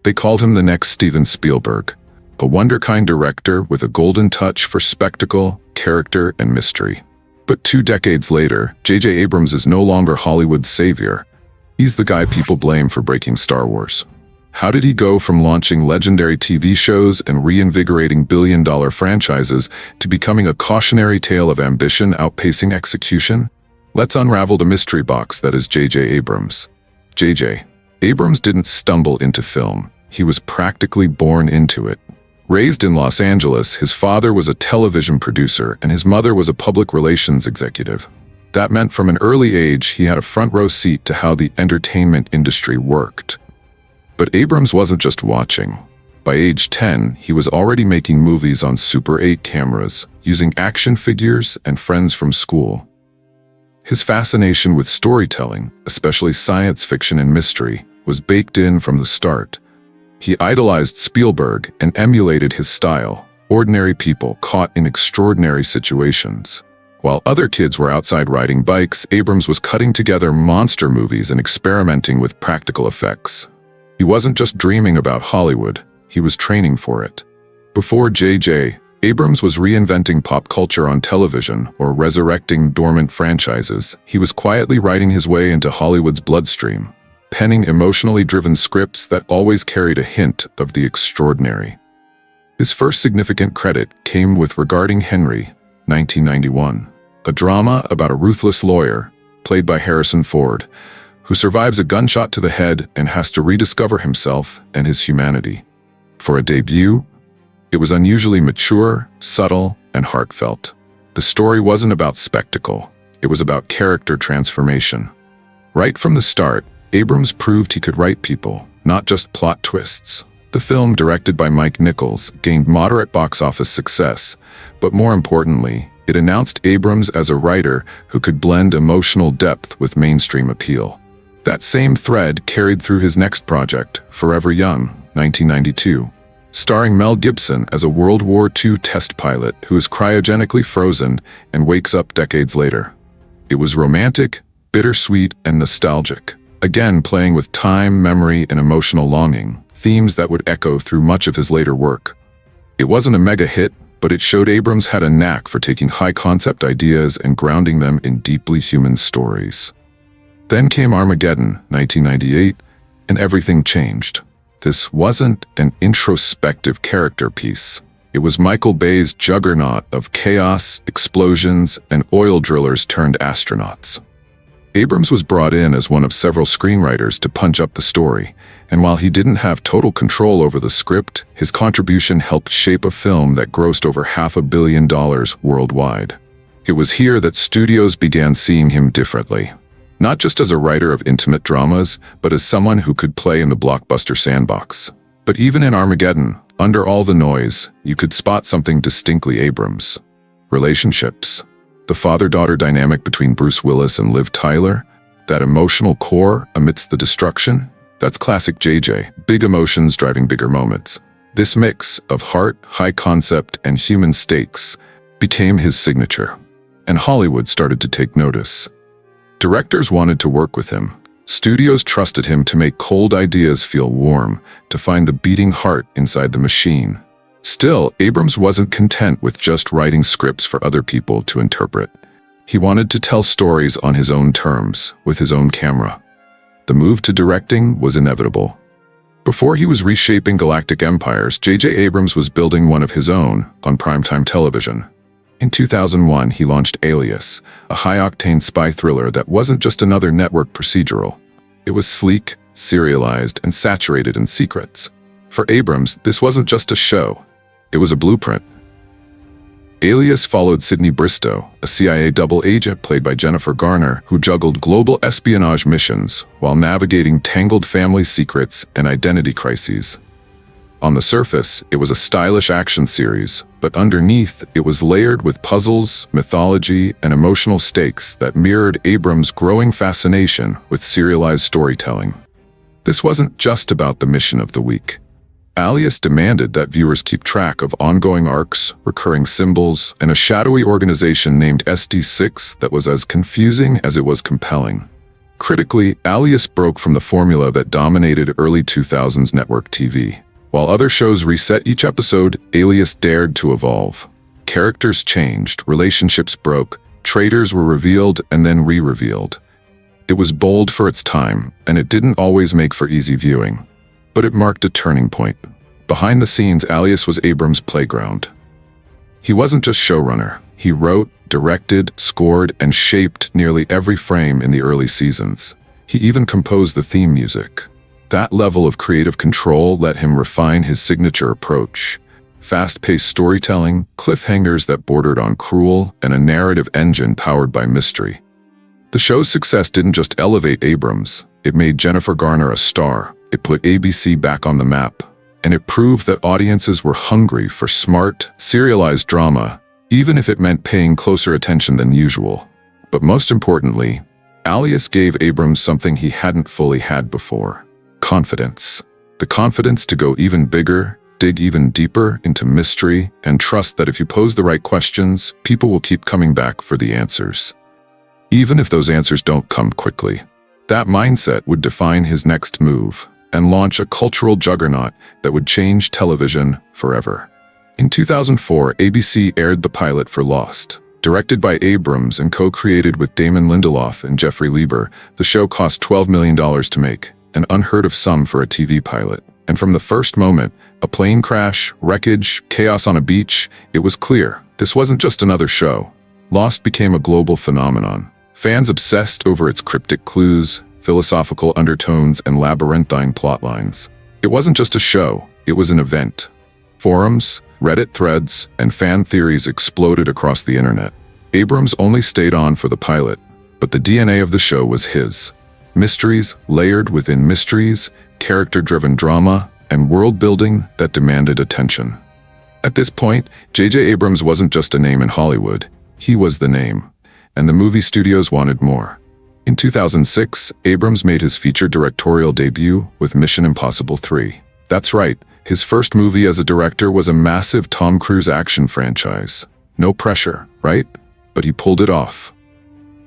They called him the next Steven Spielberg, a wonderkind director with a golden touch for spectacle, character, and mystery. But 2 decades later, J.J. Abrams is no longer Hollywood's savior. He's the guy people blame for breaking Star Wars. How did he go from launching legendary TV shows and reinvigorating billion-dollar franchises to becoming a cautionary tale of ambition outpacing execution? Let's unravel the mystery box that is J.J. Abrams. J.J. Abrams didn't stumble into film. He was practically born into it. Raised in Los Angeles, his father was a television producer and his mother was a public relations executive. That meant from an early age he had a front-row seat to how the entertainment industry worked. But Abrams wasn't just watching. By age 10, he was already making movies on Super 8 cameras, using action figures and friends from school. His fascination with storytelling, especially science fiction and mystery, was baked in from the start. He idolized Spielberg and emulated his style, ordinary people caught in extraordinary situations. While other kids were outside riding bikes, Abrams was cutting together monster movies and experimenting with practical effects. He wasn't just dreaming about Hollywood, he was training for it. Before J.J., Abrams was reinventing pop culture on television or resurrecting dormant franchises. He was quietly writing his way into Hollywood's bloodstream, penning emotionally driven scripts that always carried a hint of the extraordinary. His first significant credit came with Regarding Henry, 1991, a drama about a ruthless lawyer, played by Harrison Ford, who survives a gunshot to the head and has to rediscover himself and his humanity. For a debut, it was unusually mature, subtle, and heartfelt. The story wasn't about spectacle, it was about character transformation. Right from the start, Abrams proved he could write people, not just plot twists. The film, directed by Mike Nichols, gained moderate box office success, but more importantly, it announced Abrams as a writer who could blend emotional depth with mainstream appeal. That same thread carried through his next project, Forever Young, 1992, starring Mel Gibson as a World War II test pilot who is cryogenically frozen and wakes up decades later. It was romantic, bittersweet, and nostalgic, again playing with time, memory, and emotional longing, themes that would echo through much of his later work. It wasn't a mega hit, but it showed Abrams had a knack for taking high-concept ideas and grounding them in deeply human stories. Then came Armageddon, 1998, and everything changed. This wasn't an introspective character piece. It was Michael Bay's juggernaut of chaos, explosions, and oil drillers turned astronauts. Abrams was brought in as one of several screenwriters to punch up the story, and while he didn't have total control over the script, his contribution helped shape a film that grossed over $500 million worldwide. It was here that studios began seeing him differently. Not just as a writer of intimate dramas, but as someone who could play in the blockbuster sandbox. But even in Armageddon, under all the noise, you could spot something distinctly Abrams. Relationships. The father-daughter dynamic between Bruce Willis and Liv Tyler, that emotional core amidst the destruction, that's classic JJ, big emotions driving bigger moments. This mix of heart, high concept, and human stakes became his signature, and Hollywood started to take notice. Directors wanted to work with him. Studios trusted him to make cold ideas feel warm, to find the beating heart inside the machine. Still, Abrams wasn't content with just writing scripts for other people to interpret. He wanted to tell stories on his own terms, with his own camera. The move to directing was inevitable. Before he was reshaping galactic empires, J.J. Abrams was building one of his own on primetime television. In 2001, he launched Alias, a high-octane spy thriller that wasn't just another network procedural. It was sleek, serialized, and saturated in secrets. For Abrams, this wasn't just a show. It was a blueprint. Alias followed Sidney Bristow, a CIA double agent played by Jennifer Garner, who juggled global espionage missions while navigating tangled family secrets and identity crises. On the surface, it was a stylish action series, but underneath, it was layered with puzzles, mythology, and emotional stakes that mirrored Abrams' growing fascination with serialized storytelling. This wasn't just about the mission of the week. Alias demanded that viewers keep track of ongoing arcs, recurring symbols, and a shadowy organization named SD6 that was as confusing as it was compelling. Critically, Alias broke from the formula that dominated early 2000s network TV. While other shows reset each episode, Alias dared to evolve. Characters changed, relationships broke, traitors were revealed and then re-revealed. It was bold for its time, and it didn't always make for easy viewing. But it marked a turning point. Behind the scenes, Alias was Abrams' playground. He wasn't just showrunner. He wrote, directed, scored, and shaped nearly every frame in the early seasons. He even composed the theme music. That level of creative control let him refine his signature approach. Fast-paced storytelling, cliffhangers that bordered on cruel, and a narrative engine powered by mystery. The show's success didn't just elevate Abrams. It made Jennifer Garner a star. It put ABC back on the map. And it proved that audiences were hungry for smart, serialized drama, even if it meant paying closer attention than usual. But most importantly, Alias gave Abrams something he hadn't fully had before: confidence. The confidence to go even bigger, dig even deeper into mystery, and trust that if you pose the right questions, people will keep coming back for the answers. Even if those answers don't come quickly. That mindset would define his next move and launch a cultural juggernaut that would change television forever. In 2004, ABC aired the pilot for Lost. Directed by Abrams and co-created with Damon Lindelof and Jeffrey Lieber, the show cost $12 million to make, an unheard-of sum for a TV pilot. And from the first moment, a plane crash, wreckage, chaos on a beach, it was clear this wasn't just another show. Lost became a global phenomenon. Fans obsessed over its cryptic clues, philosophical undertones, and labyrinthine plotlines. It wasn't just a show, it was an event. Forums, Reddit threads, and fan theories exploded across the internet. Abrams only stayed on for the pilot, but the DNA of the show was his. Mysteries layered within mysteries, character-driven drama, and world-building that demanded attention. At this point, J.J. Abrams wasn't just a name in Hollywood, he was the name. And the movie studios wanted more. In 2006, Abrams made his feature directorial debut with Mission Impossible 3. That's right, his first movie as a director was a massive Tom Cruise action franchise. No pressure, right? But he pulled it off.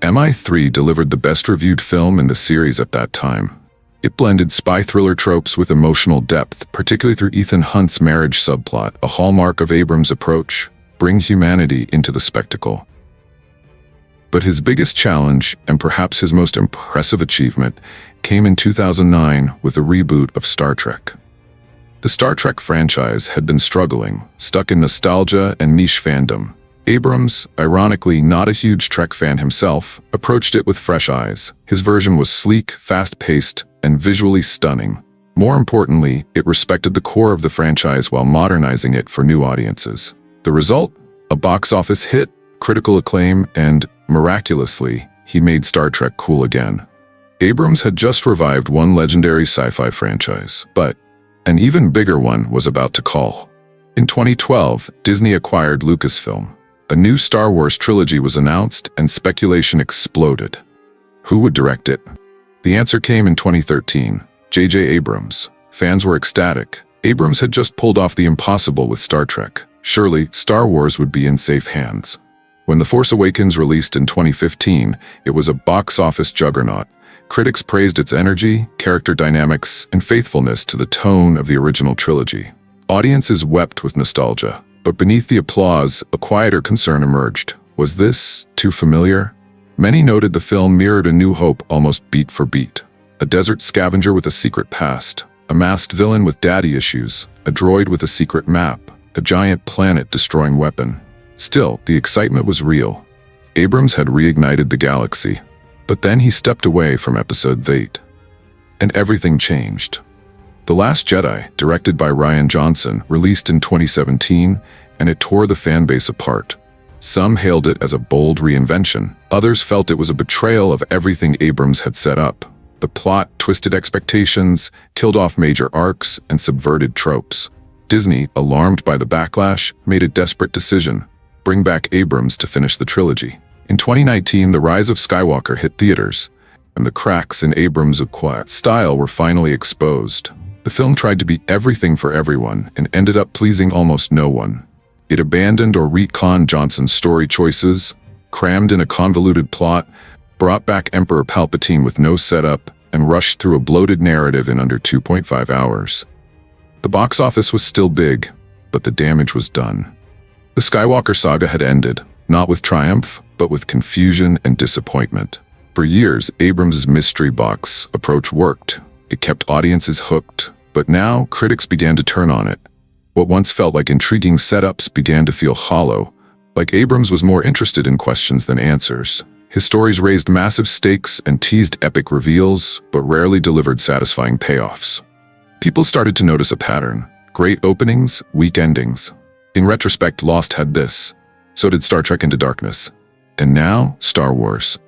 MI3 delivered the best-reviewed film in the series at that time. It blended spy thriller tropes with emotional depth, particularly through Ethan Hunt's marriage subplot, a hallmark of Abrams' approach: bring humanity into the spectacle. But his biggest challenge, and perhaps his most impressive achievement, came in 2009 with a reboot of Star Trek. The Star Trek franchise had been struggling, stuck in nostalgia and niche fandom. Abrams, ironically not a huge Trek fan himself, approached it with fresh eyes. His version was sleek, fast-paced, and visually stunning. More importantly, it respected the core of the franchise while modernizing it for new audiences. The result? A box office hit, critical acclaim, and, miraculously, he made Star Trek cool again. Abrams had just revived one legendary sci-fi franchise, but an even bigger one was about to call. In 2012, Disney acquired Lucasfilm. A new Star Wars trilogy was announced, and speculation exploded. Who would direct it? The answer came in 2013, J.J. Abrams. Fans were ecstatic. Abrams had just pulled off the impossible with Star Trek. Surely, Star Wars would be in safe hands. When The Force Awakens released in 2015, it was a box office juggernaut. Critics praised its energy, character dynamics, and faithfulness to the tone of the original trilogy. Audiences wept with nostalgia, but beneath the applause, a quieter concern emerged. Was this too familiar? Many noted the film mirrored A New Hope almost beat for beat. A desert scavenger with a secret past, a masked villain with daddy issues, a droid with a secret map, a giant planet-destroying weapon. Still, the excitement was real. Abrams had reignited the galaxy. But then he stepped away from Episode 8. And everything changed. The Last Jedi, directed by Rian Johnson, released in 2017, and it tore the fanbase apart. Some hailed it as a bold reinvention. Others felt it was a betrayal of everything Abrams had set up. The plot twisted expectations, killed off major arcs, and subverted tropes. Disney, alarmed by the backlash, made a desperate decision: bring back Abrams to finish the trilogy. In 2019, The Rise of Skywalker hit theaters, and the cracks in Abrams' style were finally exposed. The film tried to be everything for everyone and ended up pleasing almost no one. It abandoned or retconned Johnson's story choices, crammed in a convoluted plot, brought back Emperor Palpatine with no setup, and rushed through a bloated narrative in under 2.5 hours. The box office was still big, but the damage was done. The Skywalker saga had ended, not with triumph, but with confusion and disappointment. For years, Abrams' mystery box approach worked. It kept audiences hooked, but now critics began to turn on it. What once felt like intriguing setups began to feel hollow, like Abrams was more interested in questions than answers. His stories raised massive stakes and teased epic reveals, but rarely delivered satisfying payoffs. People started to notice a pattern: great openings, weak endings. In retrospect, Lost had this. So did Star Trek Into Darkness. And now, Star Wars.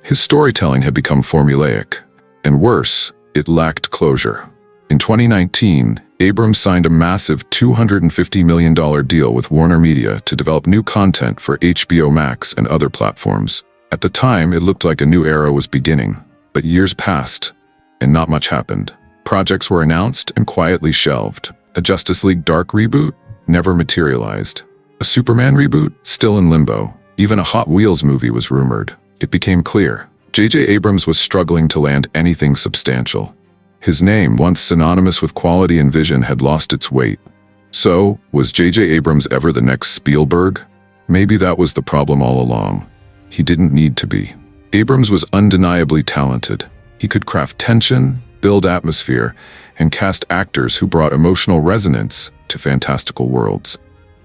His storytelling had become formulaic. And worse, it lacked closure. In 2019, Abrams signed a massive $250 million deal with Warner Media to develop new content for HBO Max and other platforms. At the time, it looked like a new era was beginning. But years passed, and not much happened. Projects were announced and quietly shelved. A Justice League Dark reboot never materialized. A Superman reboot still in limbo. Even a Hot Wheels movie was rumored. It became clear J.J. Abrams was struggling to land anything substantial. His name, once synonymous with quality and vision, had lost its weight. So, was J.J. Abrams ever the next Spielberg? Maybe that was the problem all along. He didn't need to be. Abrams was undeniably talented. He could craft tension, build atmosphere, and cast actors who brought emotional resonance to fantastical worlds.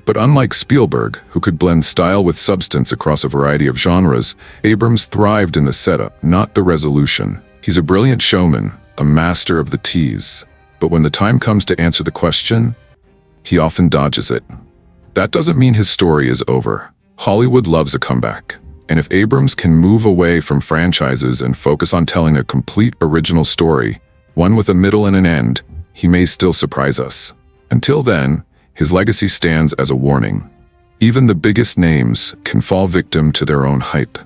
But unlike Spielberg, who could blend style with substance across a variety of genres, Abrams thrived in the setup, not the resolution. He's a brilliant showman, a master of the tease. But when the time comes to answer the question, he often dodges it. That doesn't mean his story is over. Hollywood loves a comeback. And if Abrams can move away from franchises and focus on telling a complete original story, one with a middle and an end, he may still surprise us. Until then, his legacy stands as a warning. Even the biggest names can fall victim to their own hype.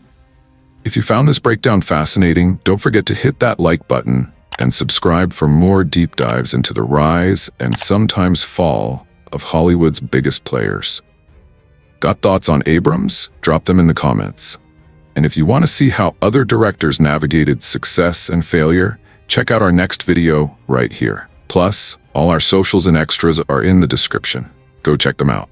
If you found this breakdown fascinating, don't forget to hit that like button and subscribe for more deep dives into the rise and sometimes fall of Hollywood's biggest players. Got thoughts on Abrams? Drop them in the comments. And if you want to see how other directors navigated success and failure, check out our next video right here. Plus, all our socials and extras are in the description. Go check them out.